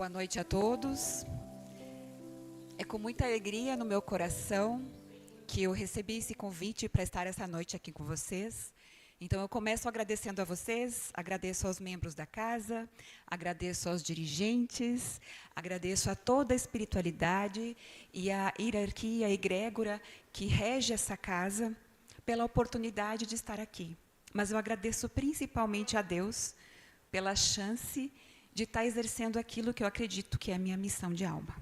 Boa noite a todos. É com muita alegria no meu coração que eu recebi esse convite para estar essa noite aqui com vocês. Então, eu começo agradecendo a vocês, agradeço aos membros da casa, agradeço aos dirigentes, agradeço a toda a espiritualidade e a hierarquia egrégora que rege essa casa pela oportunidade de estar aqui. Mas eu agradeço principalmente a Deus pela chance de estar exercendo aquilo que eu acredito que é a minha missão de alma.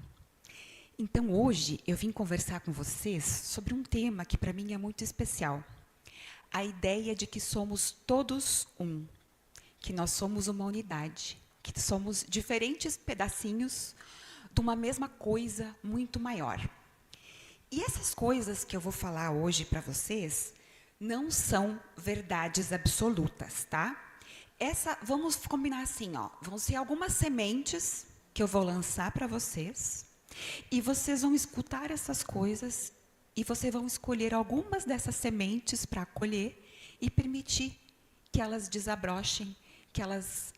Então, hoje, eu vim conversar com vocês sobre um tema que para mim é muito especial. A ideia de que somos todos um, que nós somos uma unidade, que somos diferentes pedacinhos de uma mesma coisa muito maior. E essas coisas que eu vou falar hoje para vocês não são verdades absolutas, tá? Vamos combinar assim, ó, vão ser algumas sementes que eu vou lançar para vocês, e vocês vão escutar essas coisas, e vocês vão escolher algumas dessas sementes para colher e permitir que elas desabrochem, que elas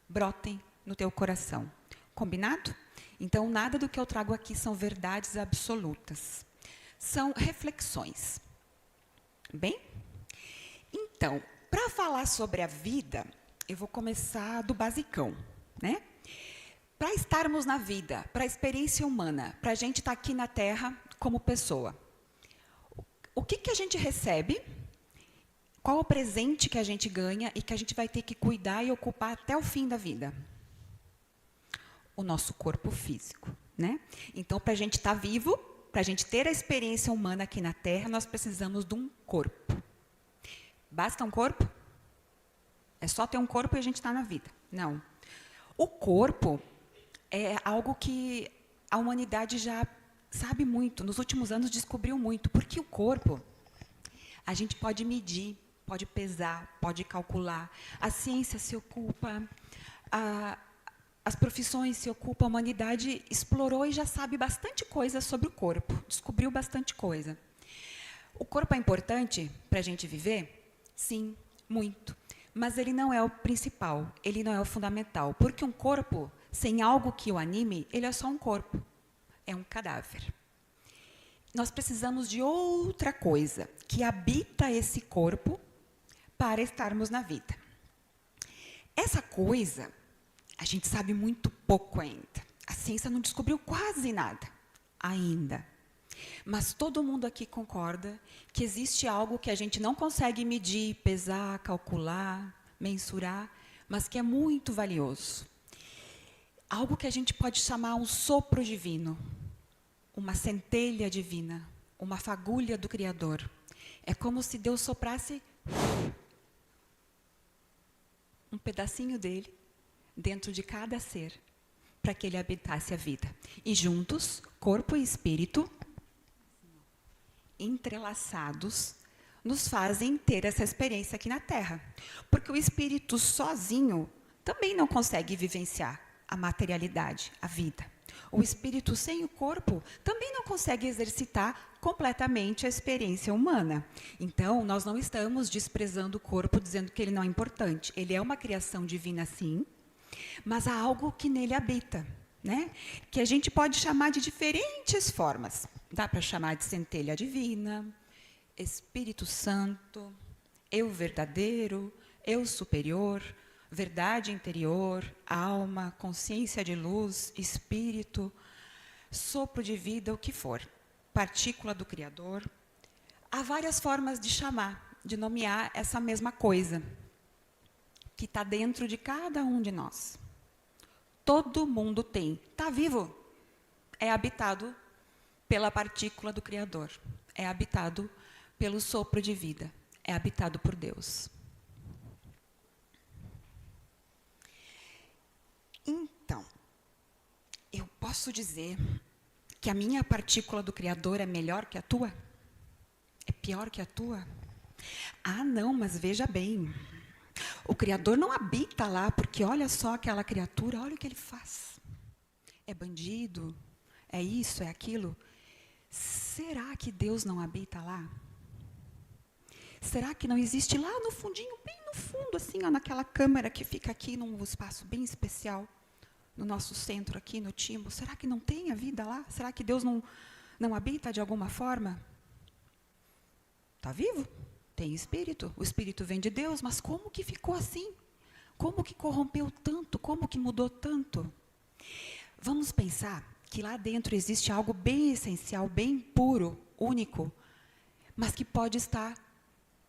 brotem no teu coração. Combinado? Então, nada do que eu trago aqui são verdades absolutas. São reflexões. Bem? Então, para falar sobre a vida, eu vou começar do basicão, né? Para estarmos na vida, para a experiência humana, para a gente estar aqui na Terra como pessoa, o que a gente recebe? Qual o presente que a gente ganha e que a gente vai ter que cuidar e ocupar até o fim da vida? O nosso corpo físico, né? Então, para a gente estar vivo, para a gente ter a experiência humana aqui na Terra, nós precisamos de um corpo. Basta um corpo? É só ter um corpo e a gente está na vida. Não. O corpo é algo que a humanidade já sabe muito, nos últimos anos descobriu muito, porque o corpo a gente pode medir, pode pesar, pode calcular, a ciência se ocupa, as profissões se ocupam, a humanidade explorou e já sabe bastante coisa sobre o corpo, descobriu bastante coisa. O corpo é importante para a gente viver? Sim, muito. Mas ele não é o principal, ele não é o fundamental. Porque um corpo, sem algo que o anime, ele é só um corpo. É um cadáver. Nós precisamos de outra coisa que habita esse corpo para estarmos na vida. Essa coisa, a gente sabe muito pouco ainda. A ciência não descobriu quase nada ainda. Mas todo mundo aqui concorda que existe algo que a gente não consegue medir, pesar, calcular, mensurar, mas que é muito valioso. Algo que a gente pode chamar um sopro divino, uma centelha divina, uma fagulha do Criador. É como se Deus soprasse um pedacinho dele dentro de cada ser, para que ele habitasse a vida. E juntos, corpo e espírito, entrelaçados, nos fazem ter essa experiência aqui na Terra. Porque o espírito sozinho também não consegue vivenciar a materialidade, a vida. O espírito sem o corpo também não consegue exercitar completamente a experiência humana. Então, nós não estamos desprezando o corpo, dizendo que ele não é importante. Ele é uma criação divina, sim, mas há algo que nele habita, né? Que a gente pode chamar de diferentes formas. Dá para chamar de centelha divina, Espírito Santo, eu verdadeiro, eu superior, verdade interior, alma, consciência de luz, espírito, sopro de vida, o que for, partícula do Criador. Há várias formas de chamar, de nomear essa mesma coisa que está dentro de cada um de nós. Todo mundo tem. Está vivo? É habitado pela partícula do Criador. É habitado pelo sopro de vida. É habitado por Deus. Então, eu posso dizer que a minha partícula do Criador é melhor que a tua? É pior que a tua? Ah, não, mas veja bem. O Criador não habita lá, porque olha só aquela criatura, olha o que ele faz. É bandido, é isso, é aquilo. Será que Deus não habita lá? Será que não existe lá no fundinho, bem no fundo, assim, ó, naquela câmara que fica aqui num espaço bem especial, no nosso centro aqui, no timo, será que não tem a vida lá? Será que Deus não habita de alguma forma? Está vivo? Tem espírito. O espírito vem de Deus, mas como que ficou assim? Como que corrompeu tanto? Como que mudou tanto? Vamos pensar que lá dentro existe algo bem essencial, bem puro, único, mas que pode estar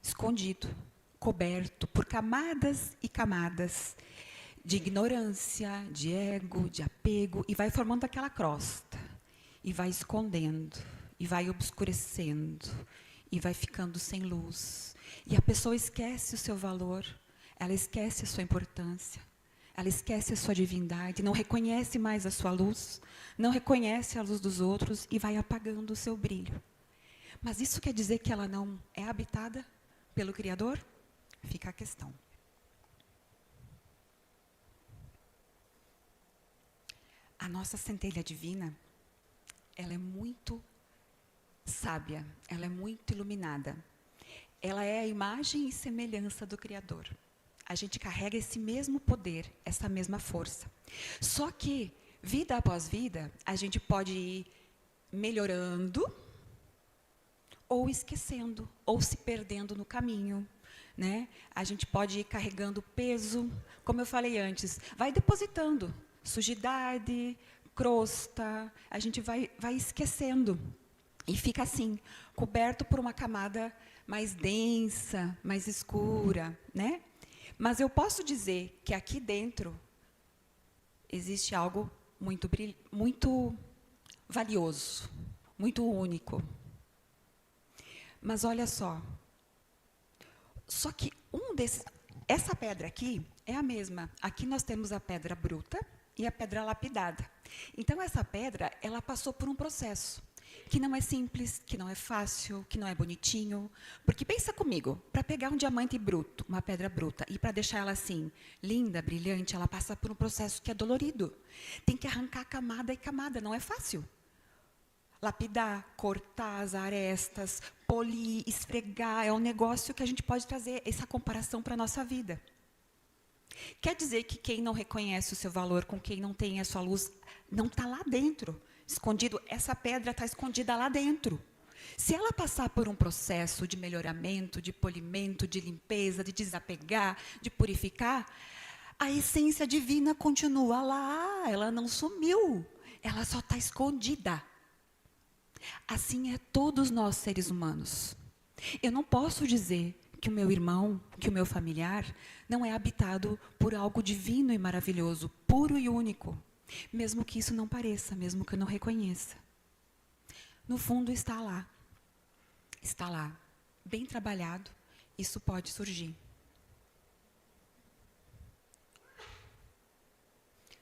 escondido, coberto por camadas e camadas de ignorância, de ego, de apego, e vai formando aquela crosta, e vai escondendo, e vai obscurecendo, e vai ficando sem luz. E a pessoa esquece o seu valor, ela esquece a sua importância, ela esquece a sua divindade, não reconhece mais a sua luz, não reconhece a luz dos outros e vai apagando o seu brilho. Mas isso quer dizer que ela não é habitada pelo Criador? Fica a questão. A nossa centelha divina, ela é muito sábia, ela é muito iluminada. Ela é a imagem e semelhança do Criador. A gente carrega esse mesmo poder, essa mesma força. Só que, vida após vida, a gente pode ir melhorando, ou esquecendo, ou se perdendo no caminho, né? A gente pode ir carregando peso, como eu falei antes, vai depositando sujidade, crosta, a gente vai esquecendo. E fica assim, coberto por uma camada mais densa, mais escura, né? Mas eu posso dizer que aqui dentro existe algo muito valioso, muito único. Mas olha só que essa pedra aqui é a mesma. Aqui nós temos a pedra bruta e a pedra lapidada. Então essa pedra, ela passou por um processo que não é simples, que não é fácil, que não é bonitinho. Porque pensa comigo, para pegar um diamante bruto, uma pedra bruta, e para deixar ela assim, linda, brilhante, ela passa por um processo que é dolorido. Tem que arrancar camada e camada, não é fácil. Lapidar, cortar as arestas, polir, esfregar, é um negócio que a gente pode trazer essa comparação para a nossa vida. Quer dizer que quem não reconhece o seu valor, com quem não tem a sua luz, não está lá dentro, escondido. Essa pedra está escondida lá dentro. Se ela passar por um processo de melhoramento, de polimento, de limpeza, de desapegar, de purificar, a essência divina continua lá, ela não sumiu, ela só está escondida. Assim é todos nós seres humanos. Eu não posso dizer que o meu irmão, que o meu familiar, não é habitado por algo divino e maravilhoso, puro e único, mesmo que isso não pareça, mesmo que eu não reconheça. No fundo está lá, bem trabalhado, isso pode surgir.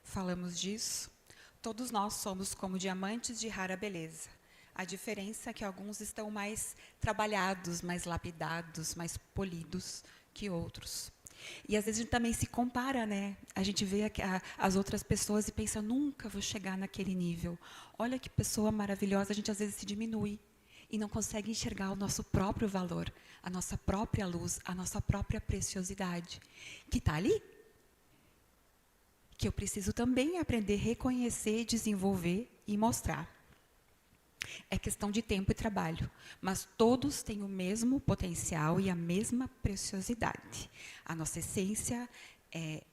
Falamos disso, todos nós somos como diamantes de rara beleza. A diferença é que alguns estão mais trabalhados, mais lapidados, mais polidos que outros. E às vezes a gente também se compara, né? A gente vê as outras pessoas e pensa, nunca vou chegar naquele nível. Olha que pessoa maravilhosa, a gente às vezes se diminui e não consegue enxergar o nosso próprio valor, a nossa própria luz, a nossa própria preciosidade, que está ali. Que eu preciso também aprender a reconhecer, desenvolver e mostrar. É questão de tempo e trabalho, mas todos têm o mesmo potencial e a mesma preciosidade. A nossa essência é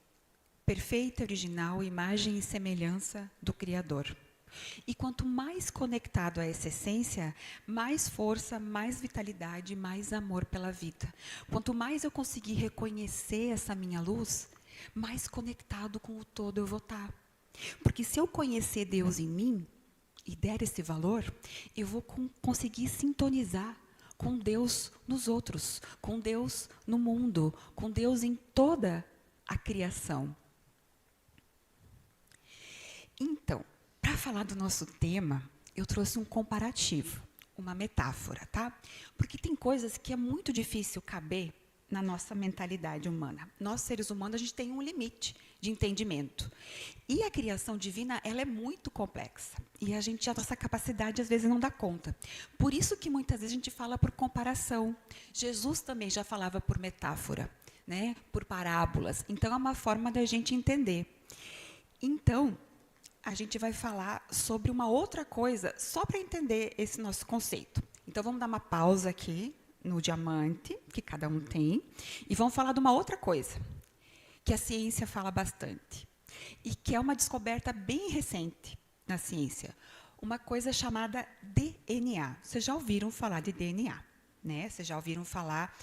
perfeita, original, imagem e semelhança do Criador. E quanto mais conectado a essa essência, mais força, mais vitalidade, mais amor pela vida. Quanto mais eu conseguir reconhecer essa minha luz, mais conectado com o todo eu vou estar. Porque se eu conhecer Deus em mim, e der esse valor, eu vou conseguir sintonizar com Deus nos outros, com Deus no mundo, com Deus em toda a criação. Então, para falar do nosso tema, eu trouxe um comparativo, uma metáfora, tá? Porque tem coisas que é muito difícil caber na nossa mentalidade humana. Nós, seres humanos, a gente tem um limite de entendimento. E a criação divina, ela é muito complexa. E a nossa capacidade, às vezes, não dá conta. Por isso que, muitas vezes, a gente fala por comparação. Jesus também já falava por metáfora, né? Por parábolas. Então, é uma forma da gente entender. Então, a gente vai falar sobre uma outra coisa, só para entender esse nosso conceito. Então, vamos dar uma pausa aqui no diamante, que cada um tem, e vamos falar de uma outra coisa, que a ciência fala bastante, e que é uma descoberta bem recente na ciência, uma coisa chamada DNA. Vocês já ouviram falar de DNA, né? Vocês já ouviram falar,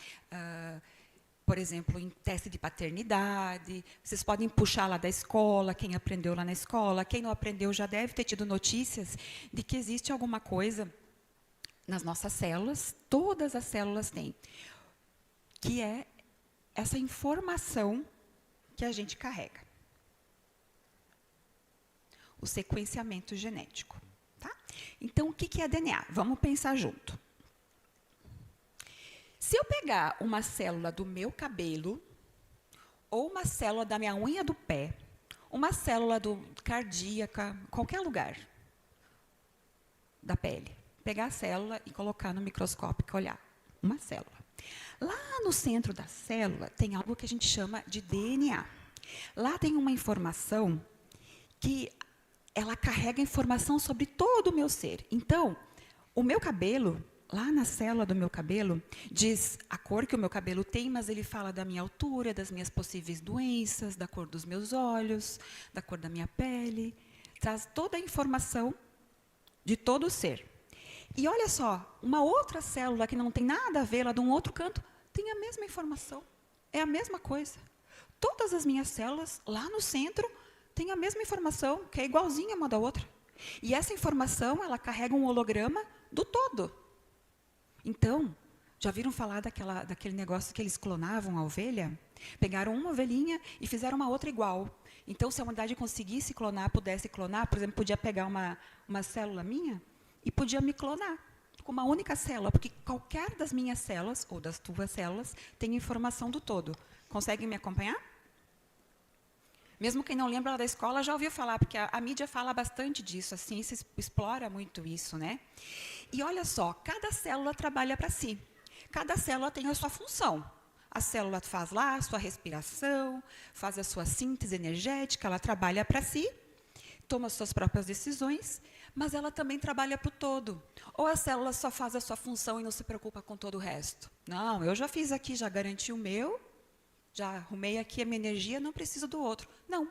por exemplo, em teste de paternidade. Vocês podem puxar lá da escola, quem aprendeu lá na escola. Quem não aprendeu já deve ter tido notícias de que existe alguma coisa nas nossas células, todas as células têm, que é essa informação que a gente carrega. O sequenciamento genético. Tá? Então, o que é DNA? Vamos pensar junto. Se eu pegar uma célula do meu cabelo, ou uma célula da minha unha do pé, uma célula cardíaca, qualquer lugar da pele, pegar a célula e colocar no microscópio e olhar, uma célula. Lá no centro da célula tem algo que a gente chama de DNA. Lá tem uma informação que ela carrega informação sobre todo o meu ser. Então, o meu cabelo, lá na célula do meu cabelo, diz a cor que o meu cabelo tem, mas ele fala da minha altura, das minhas possíveis doenças, da cor dos meus olhos, da cor da minha pele. Traz toda a informação de todo o ser. E olha só, uma outra célula que não tem nada a ver lá de um outro canto, tem a mesma informação. É a mesma coisa. Todas as minhas células, lá no centro, têm a mesma informação, que é igualzinha uma da outra. E essa informação, ela carrega um holograma do todo. Então, já viram falar daquele negócio que eles clonavam a ovelha? Pegaram uma ovelhinha e fizeram uma outra igual. Então, se a humanidade conseguisse clonar, pudesse clonar, por exemplo, podia pegar uma célula minha e podia me clonar com uma única célula, porque qualquer das minhas células, ou das tuas células, tem informação do todo. Conseguem me acompanhar? Mesmo quem não lembra lá da escola já ouviu falar, porque a mídia fala bastante disso, a ciência explora muito isso, né? E olha só, cada célula trabalha para si. Cada célula tem a sua função. A célula faz lá a sua respiração, faz a sua síntese energética, ela trabalha para si, toma as suas próprias decisões, mas ela também trabalha para o todo. Ou a célula só faz a sua função e não se preocupa com todo o resto? Não, eu já fiz aqui, já garanti o meu, já arrumei aqui a minha energia, não preciso do outro. Não.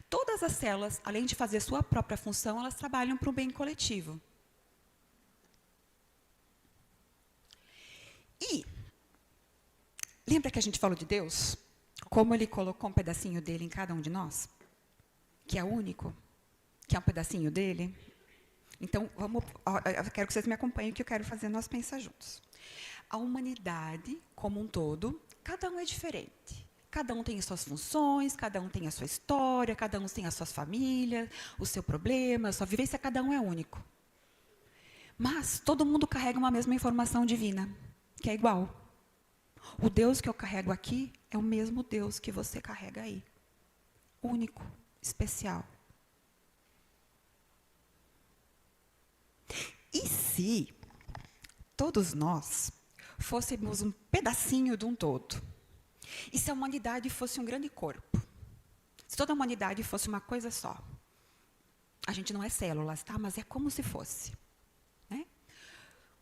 Todas as células, além de fazer a sua própria função, elas trabalham para o bem coletivo. E, lembra que a gente falou de Deus? Como Ele colocou um pedacinho dele em cada um de nós? Que é único? Que é um pedacinho dele? Então, eu quero que vocês me acompanhem, que eu quero fazer nós pensar juntos. A humanidade, como um todo, cada um é diferente. Cada um tem as suas funções, cada um tem a sua história, cada um tem as suas famílias, o seu problema, a sua vivência, cada um é único. Mas todo mundo carrega uma mesma informação divina, que é igual. O Deus que eu carrego aqui é o mesmo Deus que você carrega aí. Único, especial. E se todos nós fôssemos um pedacinho de um todo? E se a humanidade fosse um grande corpo? Se toda a humanidade fosse uma coisa só? A gente não é células, tá? Mas é como se fosse. Né?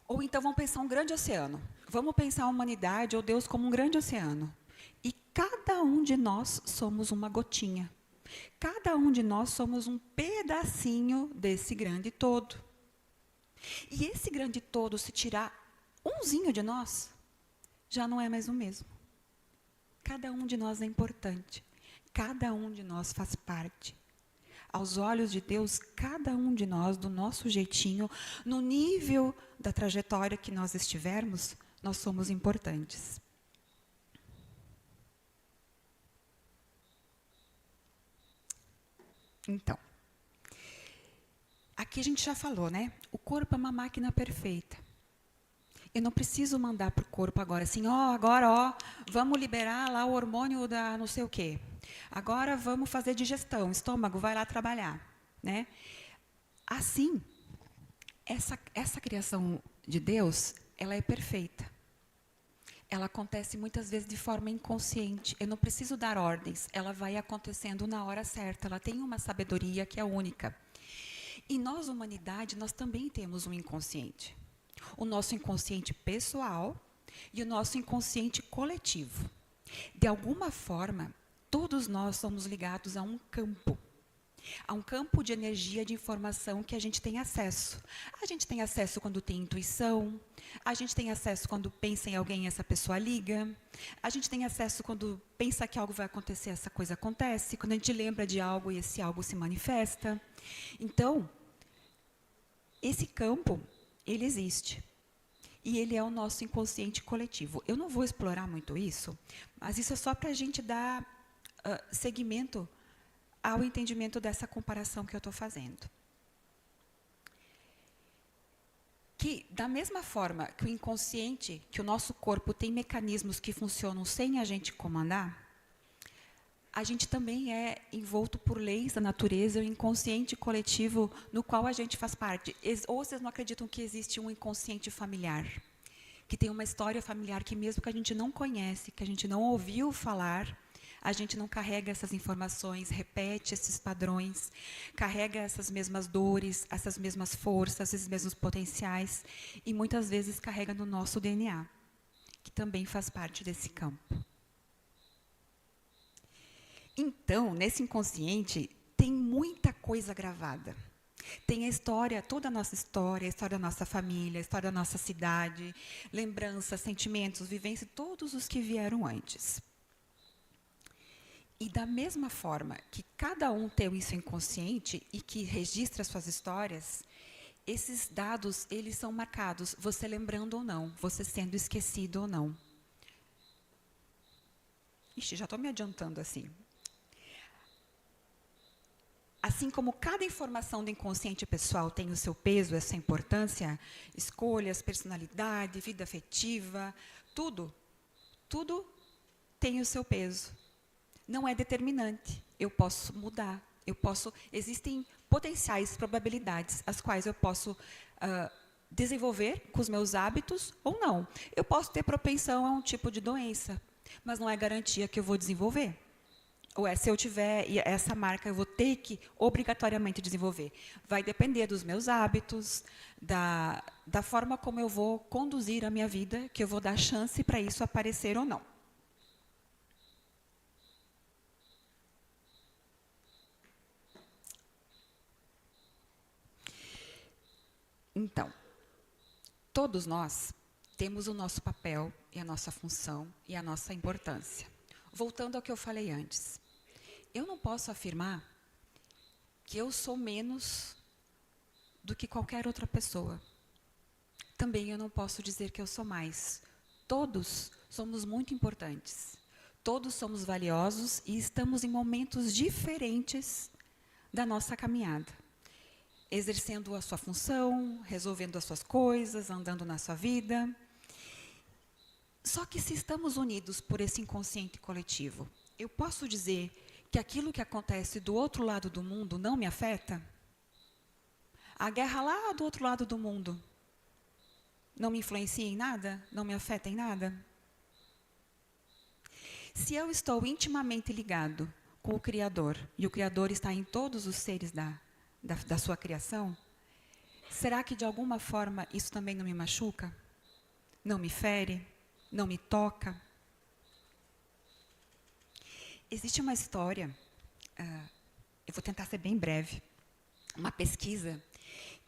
Ou então vamos pensar um grande oceano. Vamos pensar a humanidade ou Deus como um grande oceano. E cada um de nós somos uma gotinha. Cada um de nós somos um pedacinho desse grande todo. E esse grande todo, se tirar umzinho de nós, já não é mais o mesmo. Cada um de nós é importante. Cada um de nós faz parte. Aos olhos de Deus, cada um de nós, do nosso jeitinho, no nível da trajetória que nós estivermos, nós somos importantes. Então, aqui a gente já falou, né? O corpo é uma máquina perfeita. Eu não preciso mandar para o corpo agora assim, vamos liberar lá o hormônio da não sei o quê. Agora vamos fazer digestão, estômago vai lá trabalhar, né? Assim, essa criação de Deus, ela é perfeita. Ela acontece muitas vezes de forma inconsciente. Eu não preciso dar ordens, ela vai acontecendo na hora certa. Ela tem uma sabedoria que é única. E nós, humanidade, nós também temos um inconsciente. O nosso inconsciente pessoal e o nosso inconsciente coletivo. De alguma forma, todos nós somos ligados a um campo. A um campo de energia, de informação que a gente tem acesso. A gente tem acesso quando tem intuição, a gente tem acesso quando pensa em alguém e essa pessoa liga, a gente tem acesso quando pensa que algo vai acontecer, essa coisa acontece, quando a gente lembra de algo e esse algo se manifesta. Então, esse campo, ele existe. E ele é o nosso inconsciente coletivo. Eu não vou explorar muito isso, mas isso é só para a gente dar seguimento ao entendimento dessa comparação que eu estou fazendo. Que, da mesma forma que o inconsciente, que o nosso corpo tem mecanismos que funcionam sem a gente comandar, a gente também é envolto por leis da natureza, o inconsciente coletivo no qual a gente faz parte. Ou vocês não acreditam que existe um inconsciente familiar, que tem uma história familiar que mesmo que a gente não conhece, que a gente não ouviu falar, a gente não carrega essas informações, repete esses padrões, carrega essas mesmas dores, essas mesmas forças, esses mesmos potenciais, e muitas vezes carrega no nosso DNA, que também faz parte desse campo. Então, nesse inconsciente, tem muita coisa gravada. Tem a história, toda a nossa história, a história da nossa família, a história da nossa cidade, lembranças, sentimentos, vivências, todos os que vieram antes. E da mesma forma que cada um tem isso inconsciente e que registra suas histórias, esses dados, eles são marcados, você lembrando ou não, você sendo esquecido ou não. Ixi, já estou me adiantando assim. Assim como cada informação do inconsciente pessoal tem o seu peso, essa importância, escolhas, personalidade, vida afetiva, tudo tem o seu peso. Não é determinante. Eu posso mudar. Existem potenciais probabilidades, as quais eu posso desenvolver com os meus hábitos ou não. Eu posso ter propensão a um tipo de doença, mas não é garantia que eu vou desenvolver. Ou se eu tiver essa marca, eu vou ter que obrigatoriamente desenvolver. Vai depender dos meus hábitos, da forma como eu vou conduzir a minha vida, que eu vou dar chance para isso aparecer ou não. Então, todos nós temos o nosso papel e a nossa função e a nossa importância. Voltando ao que eu falei antes, eu não posso afirmar que eu sou menos do que qualquer outra pessoa. Também eu não posso dizer que eu sou mais. Todos somos muito importantes. Todos somos valiosos e estamos em momentos diferentes da nossa caminhada. Exercendo a sua função, resolvendo as suas coisas, andando na sua vida. Só que se estamos unidos por esse inconsciente coletivo, eu posso dizer que aquilo que acontece do outro lado do mundo não me afeta? A guerra lá do outro lado do mundo não me influencia em nada? Não me afeta em nada? Se eu estou intimamente ligado com o Criador, e o Criador está em todos os seres da sua criação, será que de alguma forma isso também não me machuca? Não me fere? Não me toca? Existe uma história, eu vou tentar ser bem breve, uma pesquisa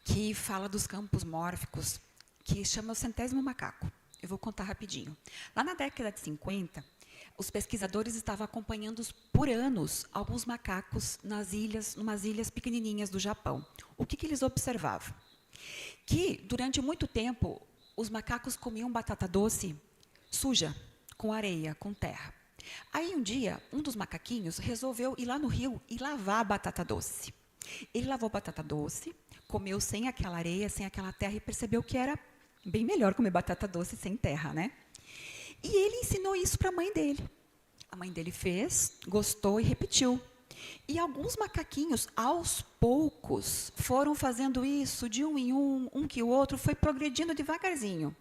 que fala dos campos mórficos, que chama o 100º macaco. Eu vou contar rapidinho. Lá na década de 50, os pesquisadores estavam acompanhando por anos alguns macacos numas ilhas pequenininhas do Japão. O que eles observavam? Que, durante muito tempo, os macacos comiam batata doce suja, com areia, com terra. Aí, um dia, um dos macaquinhos resolveu ir lá no rio e lavar a batata doce. Ele lavou a batata doce, comeu sem aquela areia, sem aquela terra, e percebeu que era bem melhor comer batata doce sem terra, né? E ele ensinou isso para a mãe dele. A mãe dele fez, gostou e repetiu. E alguns macaquinhos, aos poucos, foram fazendo isso de um em um que o outro foi progredindo devagarzinho.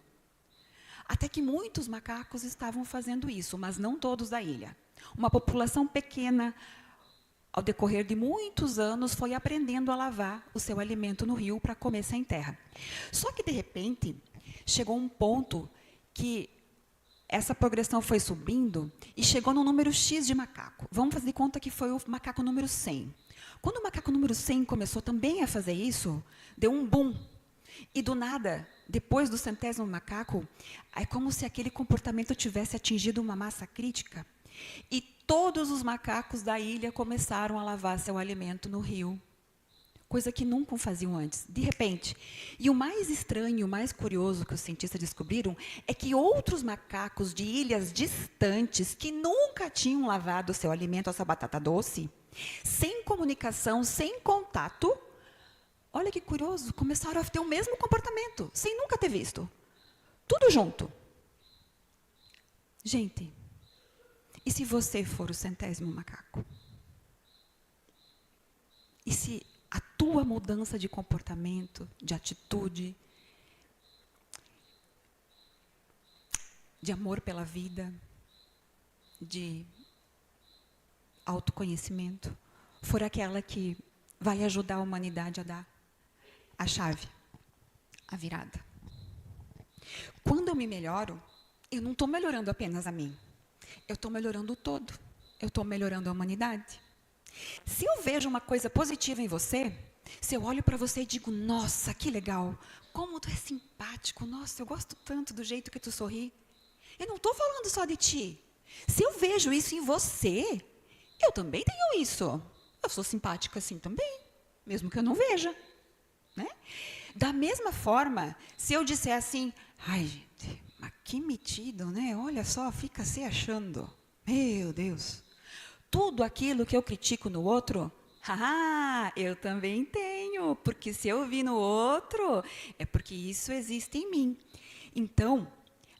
Até que muitos macacos estavam fazendo isso, mas não todos da ilha. Uma população pequena, ao decorrer de muitos anos, foi aprendendo a lavar o seu alimento no rio para comer sem terra. Só que, de repente, chegou um ponto que essa progressão foi subindo e chegou no número X de macaco. Vamos fazer de conta que foi o macaco número 100. Quando o macaco número 100 começou também a fazer isso, deu um boom. E, do nada, depois do 100º macaco, é como se aquele comportamento tivesse atingido uma massa crítica. E todos os macacos da ilha começaram a lavar seu alimento no rio. Coisa que nunca faziam antes, de repente. E o mais estranho, o mais curioso que os cientistas descobriram é que outros macacos de ilhas distantes, que nunca tinham lavado seu alimento, a sua batata doce, sem comunicação, sem contato, olha que curioso, começaram a ter o mesmo comportamento, sem nunca ter visto. Tudo junto. Gente, e se você for o 100º macaco? E se a tua mudança de comportamento, de atitude, de amor pela vida, de autoconhecimento, for aquela que vai ajudar a humanidade a dar a chave, a virada? Quando eu me melhoro, eu não estou melhorando apenas a mim. Eu estou melhorando o todo. Eu estou melhorando a humanidade. Se eu vejo uma coisa positiva em você, se eu olho para você e digo, nossa, que legal, como tu é simpático, nossa, eu gosto tanto do jeito que tu sorri. Eu não estou falando só de ti. Se eu vejo isso em você, eu também tenho isso. Eu sou simpática assim também, mesmo que eu não veja. Né? Da mesma forma, se eu disser assim, ai gente, mas que metido, né? Olha só, fica se achando. Meu Deus. Tudo aquilo que eu critico no outro, eu também tenho, porque se eu vi no outro, é porque isso existe em mim. Então,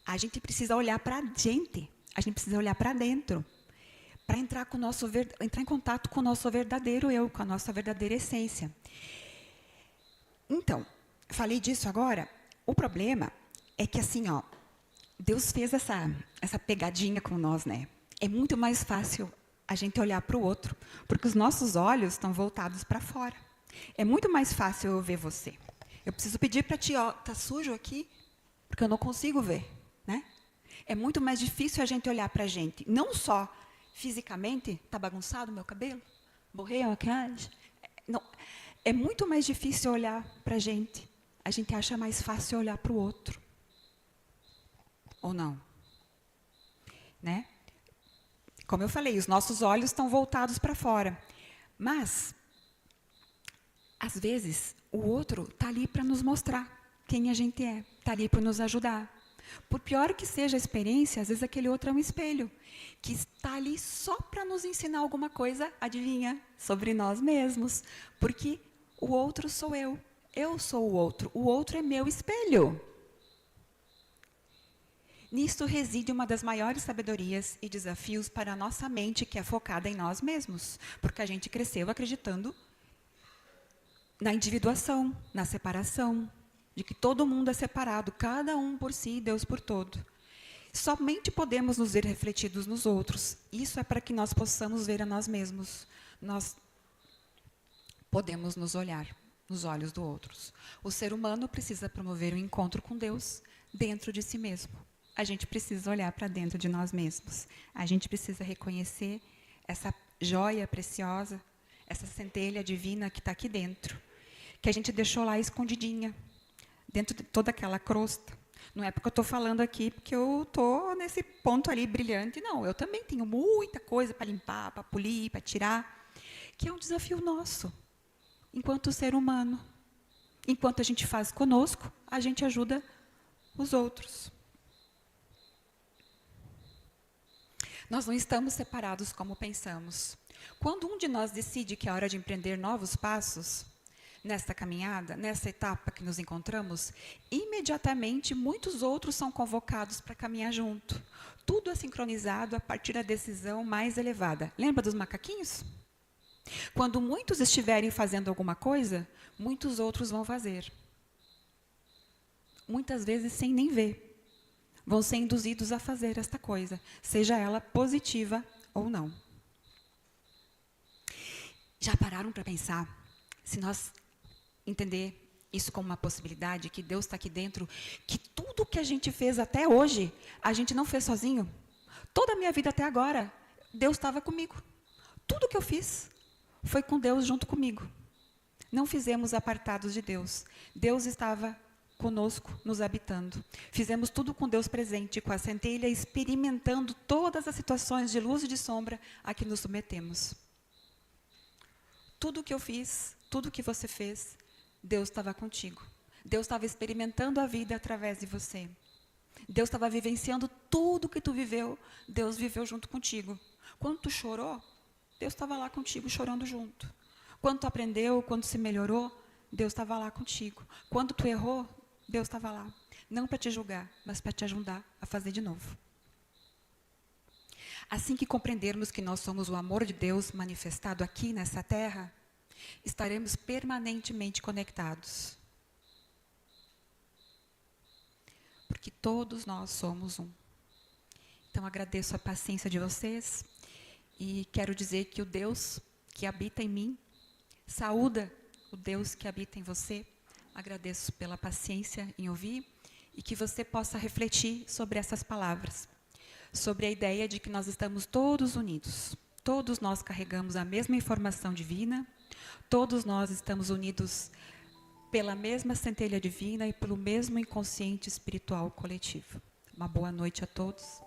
a gente precisa olhar para a gente, a gente precisa olhar para dentro, para entrar em contato com o nosso verdadeiro eu, com a nossa verdadeira essência. Então, falei disso agora, o problema é que assim, ó, Deus fez essa pegadinha com nós, né? É muito mais fácil a gente olhar para o outro, porque os nossos olhos estão voltados para fora. É muito mais fácil eu ver você. Eu preciso pedir para ti, ó, tá sujo aqui, porque eu não consigo ver, né? É muito mais difícil a gente olhar para a gente, não só fisicamente, tá bagunçado o meu cabelo, borrei a maquiagem. Não, é muito mais difícil olhar para a gente. A gente acha mais fácil olhar para o outro. Ou não? Né? Como eu falei, os nossos olhos estão voltados para fora. Mas, às vezes, o outro está ali para nos mostrar quem a gente é. Está ali para nos ajudar. Por pior que seja a experiência, às vezes aquele outro é um espelho, que está ali só para nos ensinar alguma coisa, adivinha, sobre nós mesmos. Porque o outro sou eu sou o outro é meu espelho. Nisto reside uma das maiores sabedorias e desafios para a nossa mente, que é focada em nós mesmos, porque a gente cresceu acreditando na individuação, na separação, de que todo mundo é separado, cada um por si, Deus por todo. Somente podemos nos ver refletidos nos outros. Isso é para que nós possamos ver a nós mesmos. Nós podemos nos olhar nos olhos dos outros. O ser humano precisa promover o encontro com Deus dentro de si mesmo. A gente precisa olhar para dentro de nós mesmos. A gente precisa reconhecer essa joia preciosa, essa centelha divina que está aqui dentro, que a gente deixou lá escondidinha, dentro de toda aquela crosta. Não é porque eu estou falando aqui porque eu estou nesse ponto ali brilhante. Não, eu também tenho muita coisa para limpar, para polir, para tirar, que é um desafio nosso, enquanto ser humano. Enquanto a gente faz conosco, a gente ajuda os outros. Nós não estamos separados como pensamos. Quando um de nós decide que é hora de empreender novos passos, nesta caminhada, nessa etapa que nos encontramos, imediatamente muitos outros são convocados para caminhar junto. Tudo é sincronizado a partir da decisão mais elevada. Lembra dos macaquinhos? Quando muitos estiverem fazendo alguma coisa, muitos outros vão fazer. Muitas vezes sem nem ver. Vão ser induzidos a fazer esta coisa, seja ela positiva ou não. Já pararam para pensar, se nós entender isso como uma possibilidade, que Deus está aqui dentro, que tudo que a gente fez até hoje, a gente não fez sozinho? Toda a minha vida até agora, Deus estava comigo. Tudo que eu fiz foi com Deus junto comigo. Não fizemos apartados de Deus. Deus estava conosco, nos habitando. Fizemos tudo com Deus presente, com a centelha, experimentando todas as situações de luz e de sombra a que nos submetemos. Tudo que eu fiz, tudo que você fez, Deus estava contigo. Deus estava experimentando a vida através de você. Deus estava vivenciando tudo que tu viveu, Deus viveu junto contigo. Quando tu chorou, Deus estava lá contigo, chorando junto. Quando tu aprendeu, quando se melhorou, Deus estava lá contigo. Quando tu errou, Deus estava lá. Não para te julgar, mas para te ajudar a fazer de novo. Assim que compreendermos que nós somos o amor de Deus manifestado aqui nessa terra, estaremos permanentemente conectados. Porque todos nós somos um. Então agradeço a paciência de vocês e quero dizer que o Deus que habita em mim saúda o Deus que habita em você. Agradeço pela paciência em ouvir e que você possa refletir sobre essas palavras, sobre a ideia de que nós estamos todos unidos. Todos nós carregamos a mesma informação divina, todos nós estamos unidos pela mesma centelha divina e pelo mesmo inconsciente espiritual coletivo. Uma boa noite a todos.